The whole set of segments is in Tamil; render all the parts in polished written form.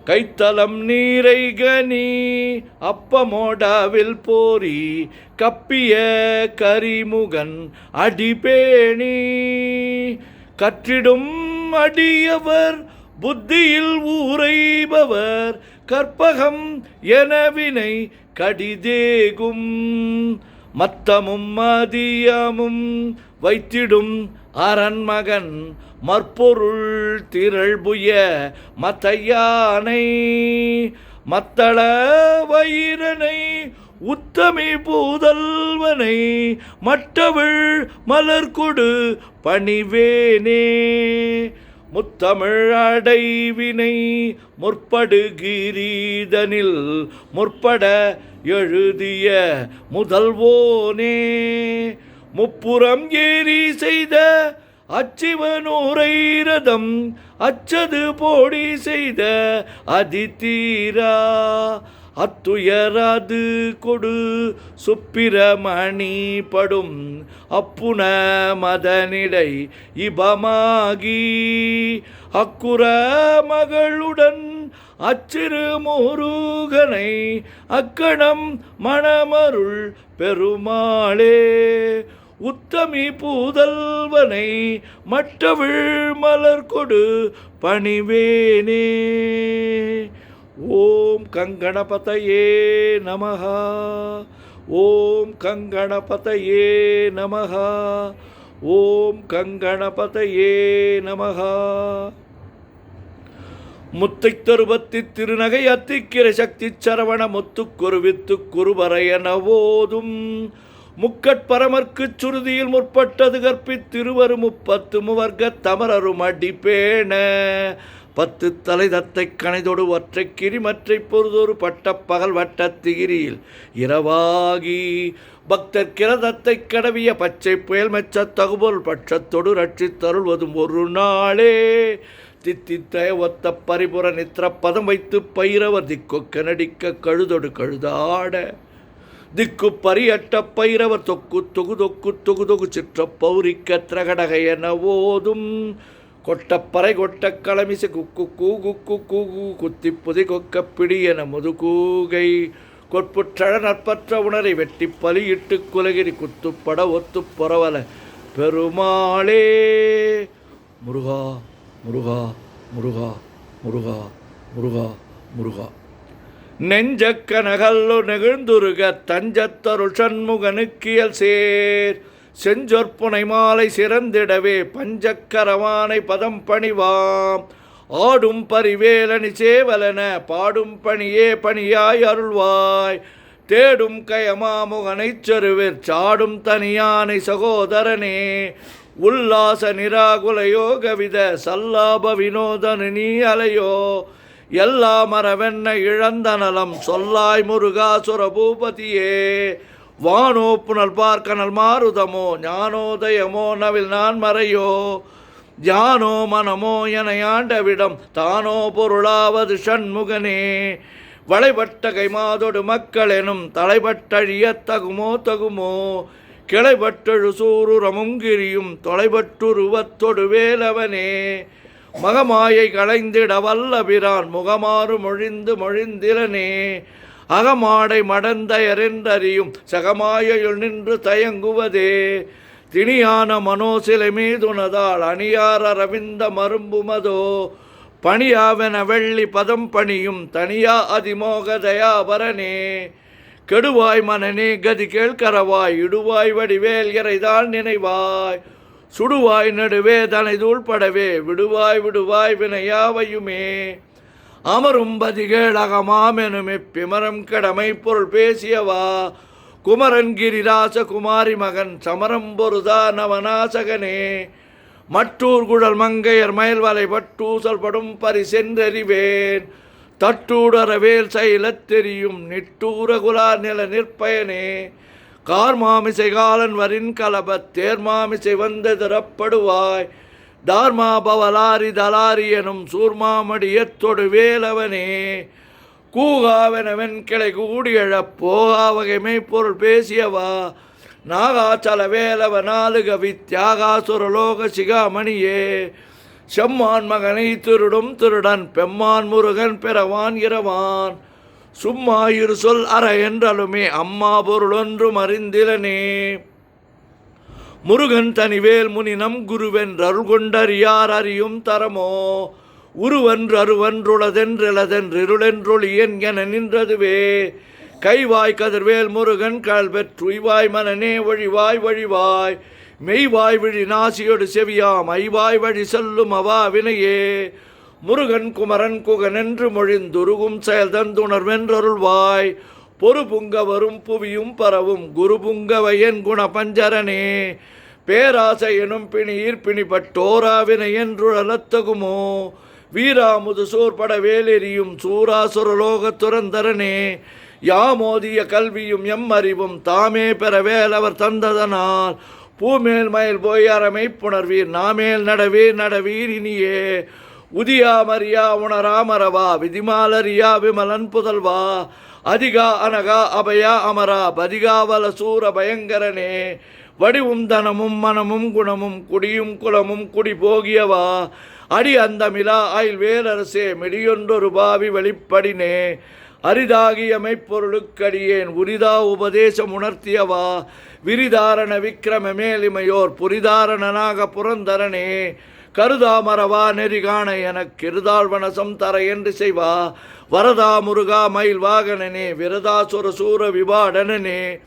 கைத்தலம் நீரை கனி அப்பமோடாவில் போரி கப்பிய கரிமுகன் அடிபேணி கற்றிடும் அடியவர் புத்தியில் ஊரைபவர் கற்பகம் எனவினை கடிதேகும் மத்தமும் மதியமும் வைத்திடும் அரண்மகன் மற்பொருள் திரள்புய மத்தையானை மத்தள வயிரனை உத்தமி பூதல்வனை மட்டவிழ் மலர்கொடு பணிவேனே முத்தமிழ் அடைவினை முற்படுகிறீதனில் முற்பட எழுதிய முதல்வோனே முப்புறம் ஏறி செய்த அச்சிவனூரை ரதம் அச்சது போடி செய்த அதிதீரா அத்துயராது கொடு சுப்பிரமணி படும் அப்புன மதனிடை இபமாகி அக்குற மகளுடன் அச்சிறு முருகனை அக்கணம் மணமருள் பெருமாளே உத்தமி பூதல்வனை மட்டவிழ் மலர் கொடு பணிவேனே. ஓம் கங்கணபதயே நமஹ. ஓம் கங்கணபதயே நமஹ. ஓம் கங்கணபதயே நமஹ. முத்தை தருபத்தி திருநகை அத்திக்கிற சக்தி சரவண முத்துக்குருவித்து குருவரையன ஓதும் முக்கட்பரமர்க்கு சுருதியில் முற்பட்டது கற்பித்திருவரு முப்பத்து முவர்க்க தமரரும் அடிப்பேண பத்து தலை தத்தை கணைதொடு ஒற்றை கிரிமற்றை பொறுதொரு பட்ட பகல் வட்டத்திகிரியில் இரவாகி பக்தர் கிரதத்தை கடவிய பச்சை புயல் மெச்ச தகுபொருள் பட்சத்தொடு ரட்சித்தருள்வதும் ஒரு நாளே தித்தித்தய ஒத்த பரிபுற நித்திர பதம் வைத்து பயிரவர் திக்கொக்க நடிக்க கழுதொடு கழுதாட திக்கு பரியட்ட பயிரவர் தொக்கு தொகு தொக்கு தொகு தொகு சிற்ற பௌரிக்க திரகடகை என ஓதும் கொட்டப்பறை கொட்ட களமிசை குக்கு கூகு கூகு குத்தி புதி கொக்க பிடி என முதுகூகை கொட்புற்றழ நற்பற்ற உணரை வெட்டி பலியிட்டு குலகிரி குத்துப்பட ஒத்து பொறவல பெருமாளே. முருகா முருகா முருகா முருகா முருகா முருகா. நெஞ்சக்க நகல்லு நெகிழ்ந்துருக தஞ்சத்தருள் சண்முகனுக்கியல் சேர் செஞ்சொற்புனை மாலை சிறந்திடவே பஞ்சக்கரவானை பதம் பணிவாம் ஆடும் பரிவேலனி சேவலன பாடும் பணியே பணியாய் அருள்வாய் தேடும் கயமாமுகனைச் செருவிற் சாடும் தனியானை சகோதரனே உல்லாச நிராகுல யோகவித சல்லாப வினோதனு நீ அலையோ எல்லா மரவென்ன இழந்த நலம் சொல்லாய் முருகாசுர பூபதியே வானோ புனல் பார்க்கனல் மாருதமோ ஞானோதயமோ நவில் நான் மறையோ யானோ மனமோ என ஆண்டவிடம் தானோ பொருளாவது ஷண்முகனே வளைபட்ட கைமாதொடு மக்கள் எனும் தலைபட்டழிய தகுமோ தகுமோ கிளைபட்டழு சூருரமுங்கிரியும் தொலைபட்டுருவத்தொடு வேலவனே மகமாயை களைந்திட வல்லபிரான் முகமாறு மொழிந்து மொழிந்திரனே அகமாடை மடந்தையரென்றறியும் சகமாயுள் நின்று தயங்குவதே திணியான மனோசிலை மீதுனதால் அணியார் அரவிந்த மரும்புமதோ பணியாவென வெள்ளி பதம் பணியும் தனியா அதிமோக தயாபரனே கெடுவாய் மனநே கதி கேள்கரவாய் இடுவாய் வடிவேல் இறைதான் நினைவாய் சுடுவாய் நடுவே தனை தூள்படவே விடுவாய் விடுவாய் வினையாவையுமே அமரும் பதிகேளகமாமெனுமே பிமரம் கடமை பொருள் பேசியவா குமரன் கிரிராச குமாரி மகன் சமரம் பொருதா நவநாசகனே மற்றூர் குழல் மங்கையர் மயல்வலை பட்டூசல் படும் பரிசென்றறிவேன் தட்டூடரவேல் செயலத் தெரியும் நிட்டூர குலார் நில நிற்பயனே கார்மாமிசை காலன் வரின் கலபத் தேர்மாமிசை வந்து திறப்படுவாய் தார்மா பவலாரி தலாரி எனும் சூர்மாமடியத்தொடு வேலவனே கூகாவெனவென் கிளை கூடியழப் போகா வகைமை பொருள் பேசியவா நாகாச்சல வேலவ நாலுகவி தியாகாசுரலோக சிகாமணியே செம்மான் மகனை திருடும் திருடன் பெம்மான் முருகன் பிறவான் இரவான் சும்மா இரு சொல் அற என்றலுமே அம்மா பொருளொன்றும் அறிந்திலனே முருகன் தனிவேல் முனினம் குருவென்று அருள் கொண்டறியார் அறியும் தரமோ உருவன்று அருவன்றுளதென்றென்றொளியன் என நின்றதுவே கைவாய் கதிர்வேல் முருகன் கல்வெற்றுய்வாய் மனநே ஒழிவாய் வழிவாய் மெய்வாய் விழி நாசியொடு செவியாம் ஐவாய் வழி செல்லும் அவா வினையே முருகன் குமரன் குகனென்று மொழிந்துருகும் செயல் தந்துணர்வென்றருள்வாய் பொறு புங்க வரும் புவியும் பரவும் குரு புங்கவையன் குண பஞ்சரனே பேராசை எனும் பிணியிற் பிணிப்பட்டோராவினை என்றுழலத்தகுமோ வீராமுது சோர்பட வேலெறியும் சூராசுரலோக துரந்தரனே யாமோதிய கல்வியும் எம் அறிவும் தாமே பெற வேலவர் தந்ததனால் பூமேல் மயில் போய் அறமை புணர்வீர் நாமேல் நடவீர் இனியே உதியா மரியா உணராமரவா விதிமாலரியா விமலன் புதல்வா அதிகா அனகா அபயா அமரா பதிகாவல சூர பயங்கரனே வடிவும் தனமும் மனமும் குணமும் குடியும் குலமும் குடி போகியவா அடி அந்தமிலா ஆயில் வேலரசே மெடியொன்றொரு பாவி வெளிப்படினே அரிதாகிய மெய்ப்பொருளுக்கடியேன் உரிதா உபதேசம் உணர்த்தியவா விரிதாரண விக்கிரம மேலிமையோர் புரிதாரணனாக புரந்தரனே கருதாமரவா நெறிகாண எனக்கு இருதாழ்வனசம் தர என்று செய்வா வரதா முருகா மயில் வாகனனே விரதாசுர சூர விபாடனனே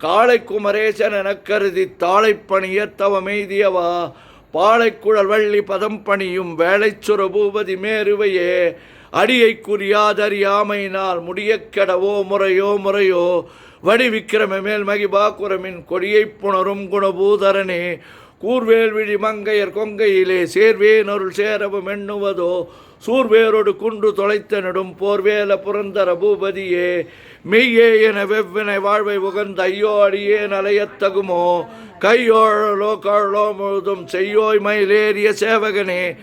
காளை குமரேசன் எனக் கருதி தாளைப்பணிய தவமெய்தியவா பாளைக்குழல் வள்ளி பதம் பணியும் வேளைச்சுர பூபதி மேருவையே அடியை குறியாதறியாமையினால் முடிய கெடவோ முறையோ வடி விக்கிரம மேல் மகிபாக்குரமின் கொடியைப் புணரும் குணபூதரனே கூர்வேல் விழி மங்கையர் கொங்கையிலே சேர்வேன் அருள் சேரவும் எண்ணுவதோ சூர்வேரோடு குன்று தொலைத்தனிடும் போர்வேல புரந்தர பூபதியே மெய்யே என வெவ்வினை வாழ்வை உகந்த ஐயோ அடியே நலையத்தகுமோ கையோழலோ கழலோ முழுதும் செய்யோய் மயிலேறிய சேவகனே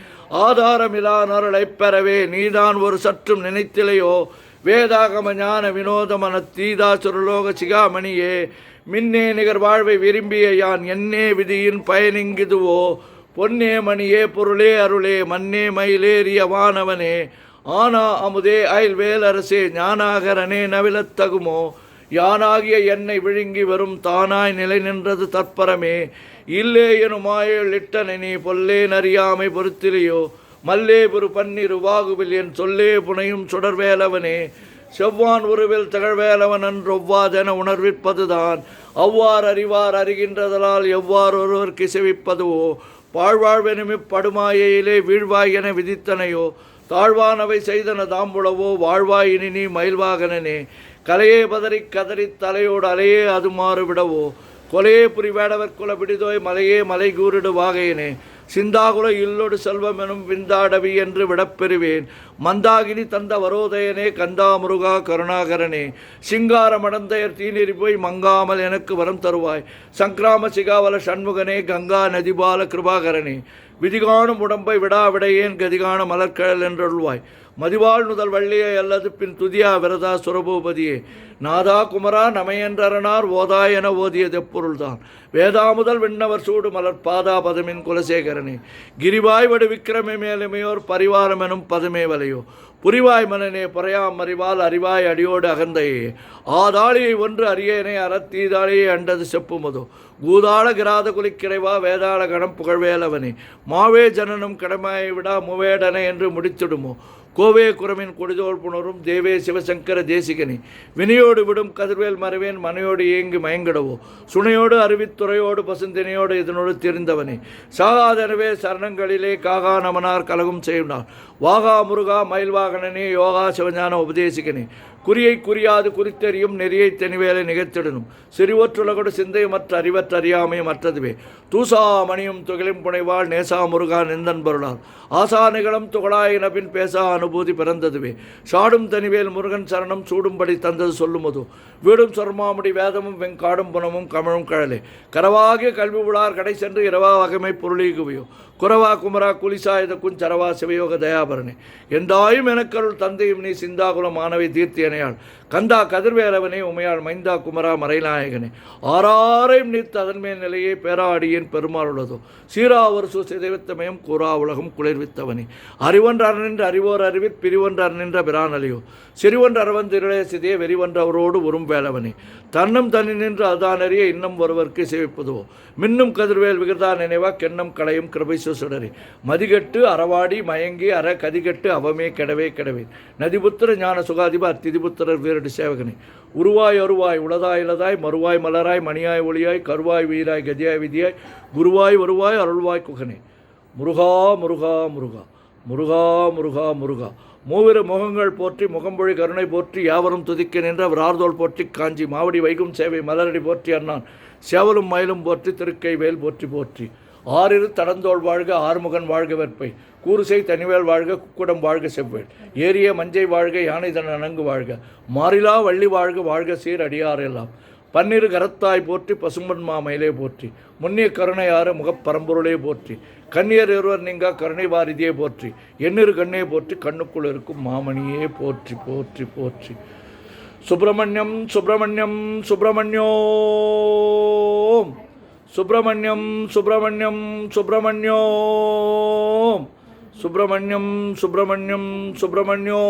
ஆதாரமிலா நரளைப் பெறவே நீதான் ஒரு சற்றும் நினைத்திலையோ வேதாகம ஞான வினோதமன தீதாசுரலோக சிகாமணியே மின்னே நிகர் வாழ்வை விரும்பிய யான் என்னே விதியின் பயனிங்குதுவோ பொன்னே மணியே பொருளே அருளே மன்னே மயிலேறிய வானவனே ஆனா அமுதே அயல் வேலரசே ஞானாகரனே நவிலத்தகுமோ யானாகிய என்னை விழுங்கி வரும் தானாய் நிலை நின்றது தற்பரமே இல்லே எனும் மாயல் இட்டனே பொல்லே நறியாமை பொறுத்திலையோ மல்லே புரு பன்னிரு வாகுவில் என் சொல்லே புனையும் சுடர்வேலவனே செவ்வான் உருவில் திகழ்வேலவன் என்று ஒவ்வாதென உணர்விப்பதுதான் அவ்வாறு அறிவார் அறிகின்றதலால் எவ்வாறு ஒருவருக்கு இசைவிப்பதுவோ பாழ்வாழ்வெனும் படுமாயையிலே வீழ்வாய் என விதித்தனையோ தாழ்வானவை செய்தன தாம்புளவோ வாழ்வாய் இனி நீ மயில்வாகனனே கலையே பதறி கதறி தலையோடு அலையே அது மாறு விடவோ கொலையே புரி வேடவர் குல பிடிதோய் மலையே மலை கூறிடு வாகையனே சிந்தாகுல இல்லொடு செல்வம் எனும் விந்தாடவி என்று விடப்பெறுவேன் மந்தாகினி தந்த வரோதயனே கந்தா முருகா கருணாகரனே சிங்கார மடந்தையர் தீநெறி போய் மங்காமல் எனக்கு வரம் தருவாய் சங்கிராம சிகாவல சண்முகனே கங்கா நதிபால கிருபாகரனே விதிகாணும் உடம்பை விடாவிடையேன் கதிகான மலர்கழல் என்றொள்வாய் மதிவாள் நுதல் வள்ளியை அல்லது பின் துதியா விரதா சுரபூபதியே நாதா குமரா நமையன்றரனார் ஓதா என ஓதியது எப்பொருள்தான் வேதாமுதல் விண்ணவர் சூடு மலர் பாதா பதமின் குலசேகரனே கிரிவாய் வடு விக்கிரமை மேலுமையோர் பரிவாரம் எனும் பதமே வலையோ புரிவாய் மனனே புறையாம் அறிவால் அறிவாய் அடியோடு அகந்தையே ஆதாளியை ஒன்று அரியேனே அறத்தீதாளியை அண்டது செப்புமதோ கூதாள கிராத குலிக்கிறைவா வேதாள கணம் புகழ்வேலவனே மாவே ஜனனும் கடமையை விடா முவேடனை என்று முடித்திடுமோ கோவே குரமின் கொடிதோல் புணரும் தேவே சிவசங்கர தேசிகனே வினையோடு விடும் கதிர்வேல் மறைவேன் மனையோடு ஏங்கி மயங்கிடவோ சுனையோடு அறிவித்துறையோடு பசுந்தினையோடு இதனோடு தெரிந்தவனே சாகாதனவே சரணங்களிலே காகா நமனார் கலகும் செய்யினார் வாகா முருகா மயில்வாகனனே யோகா சிவஞான உபதேசிகனே குறியை குறியாது குறித்தெறியும் நெறியை தெனிவேலை நிகழ்த்திடணும் சிறிவற்றுலகோடு சிந்தை மற்ற அறிவற்ற அறியாமையும் மற்றதுவே தூசா மணியும் துகிலும் புனைவாள் நேசா முருகா நிந்தன் பொருளால் ஆசா நிகழும் துகளாயின பின் பேசா அனுபூதி பிறந்ததுவே சாடும் தனிவேல் முருகன் சரணம் சூடும்படி தந்தது சொல்லுமதோ வீடும் சொர்மாமுடி வேதமும் வெங்காடும் புனமும் கமழும் கழலே கரவாகிய கல்வி உளார் கடை சென்று இரவா வகைமை பொருளீகுவையோ குரவா குமரா குலிசாயுத குஞ்சரவா சிவயோக தயாபரணே எந்தாயும் எனக்கருள் தந்தையும் நீ சிந்தாகுல மாணவி தீர்த்தியனை சேனையாள் கந்தா கதிர்வேலவனே உமையாள் மைந்தா குமரா மறைநாயகனே ஆறாரையும் நீத்து அதன்மேல் நிலையே பேராடியேன் பெருமாள் உள்ளதோ சீராவர் சுசிதைவித்தமயம் கூறா உலகம் குளிர்வித்தவனே அறிவொன்று அறநின்று அறிவோர் அறிவிற் பிரிவொன்று அறநின்ற பிரானலியோ செறிவொன்று அறவந்திருளே சிதைய வெறிவொன்று அவரோடு உறும் வேலவனே தன்னும் தனி நின்று அதானறிய இன்னும் ஒருவருக்கு சேவிப்பதுவோ மின்னும் கதிர்வேல் விகிர்தா நினைவா கென்னம் களையும் கிருபைசு சுடரே மதிகட்டு அறவாடி மயங்கி அற கதிகட்டு அவமே கெடவே கெடவே நதிபுத்திர ஞான சுகாதிப திதிபுத்திரர் வீரடி சேவகனே உருவாய் அருவாய் உளதாய் இளதாய் மறுவாய் மலராய் மணியாய் ஒளியாய் கருவாய் வீராய் கதியாய் விதியாய் குருவாய் வருவாய் அருள்வாய் குகனே முருகா முருகா முருகா முருகா முருகா முருகா மூவிரு முகங்கள் போற்றி முகம்பொழி கருணை போற்றி யாவரும் துதிக்க நின்ற ஆர்தோல் போற்றி காஞ்சி மாவடி வைகும் சேவை மலரடி போற்றி அண்ணான் சேவலும் மயிலும் போற்றி திருக்கை வேல் போற்றி போற்றி ஆறிரு தடந்தோள் வாழ்க ஆறுமுகன் வாழ்க வெற்பை கூறுசை தனிவேல் வாழ்க குக்குடம் வாழ்க செவ்வேல் ஏரிய மஞ்சை வாழ்க யானை தன் அணங்கு வாழ்க மாறிலா வள்ளி வாழ்க வாழ்க சீர் அடியாரெல்லாம் பன்னிரு கரத்தாய் போற்றி பசும்பன் மாமயிலே போற்றி முன்னிய கருணையாறு முகப்பரம்பொருளே போற்றி கண்ணியர் இருவர் நீங்கா கருணை வாரிதியே போற்றி எண்ணிரு கண்ணே போற்றி கண்ணுக்குள் இருக்கும் மாமணியே போற்றி போற்றி போற்றி சுப்பிரமணியம் சுப்பிரமணியம் சுப்பிரமணியோம் சுப்பிரமணியம் சுப்பிரமணியம் சுப்பிரமணியோம் சுப்பிரமணியம் சுப்பிரமணியம் சுப்பிரமணியோம்